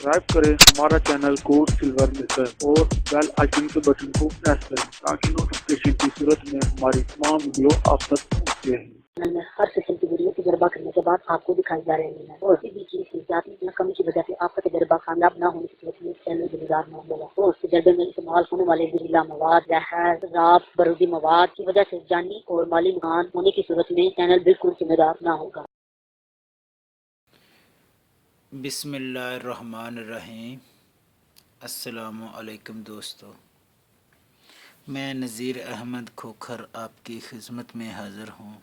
Subscribe करें हमारा channel code silver maker और बेल आइकन के बटन को प्रेस करें ताकि नोटिफिकेशन की सूरत में हमारी तमाम वीडियो आप तक पहुंचते हैं। चैनल में हर किस्म की वीडियो तजर्बा करने के बाद आपको दिखाई जा रही है और किसी भी चीज की जाती या कमी की वजह से आपका तजर्बा कामयाब न होने की सूरत में चैनल जिम्मेदार न होगा और तजर्बे में इस्तेमाल होने वाले जहरीला मवाद, जहर, शराब, बारूदी मवाद की वजह से जानी और माली नुकसान होने की सूरत में चैनल बिल्कुल जिम्मेदार न होगा। बिस्मिल्लाहिर्रहमानिर्रहीम। अस्सलामु अलैकुम दोस्तों, मैं नज़ीर अहमद खोखर आपकी खिदमत में हाज़िर हूँ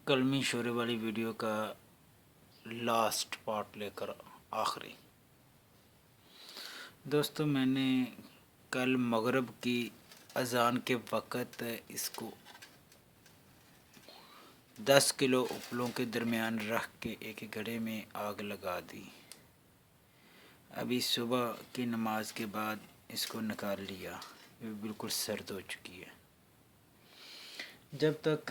कलमी शोरे वाली वीडियो का लास्ट पार्ट लेकर। आखिरी दोस्तों, मैंने कल मगरिब की अज़ान के वक़्त इसको 10 किलो उपलों के दरमियान रख के एक घड़े में आग लगा दी। अभी सुबह की नमाज के बाद इसको निकाल लिया, ये बिल्कुल सर्द हो चुकी है। जब तक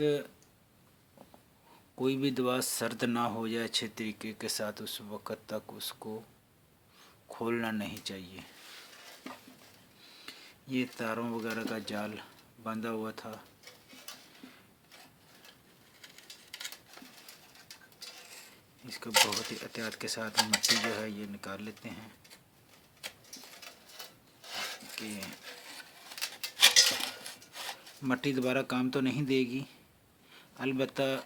कोई भी दवा सर्द ना हो जाए अच्छे तरीके के साथ, उस वक़्त तक उसको खोलना नहीं चाहिए। ये तारों वगैरह का जाल बंधा हुआ था, इसको बहुत ही एहतियात के साथ मिट्टी जो है ये निकाल लेते हैं कि मिट्टी दोबारा काम तो नहीं देगी, अलबत्ता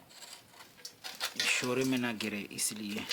शोरे में ना गिरे इसलिए।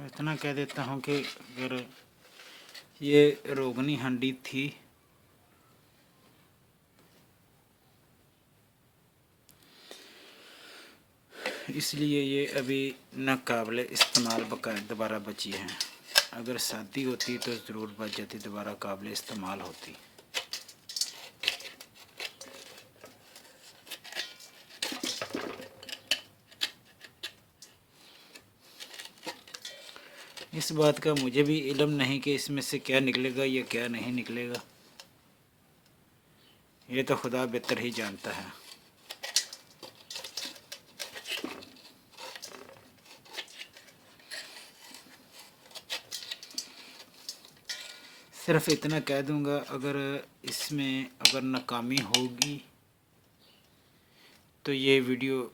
इतना कह देता हूँ कि अगर ये रोगनी हंडी थी इसलिए ये अभी नाकाबिल इस्तेमाल दोबारा बची है। अगर शादी होती तो ज़रूर बच जाती, दोबारा काबिल इस्तेमाल होती। इस बात का मुझे भी इल्म नहीं कि इसमें से क्या निकलेगा या क्या नहीं निकलेगा, ये तो खुदा बेहतर ही जानता है। सिर्फ इतना कह दूंगा, अगर इसमें अगर नाकामी होगी तो ये वीडियो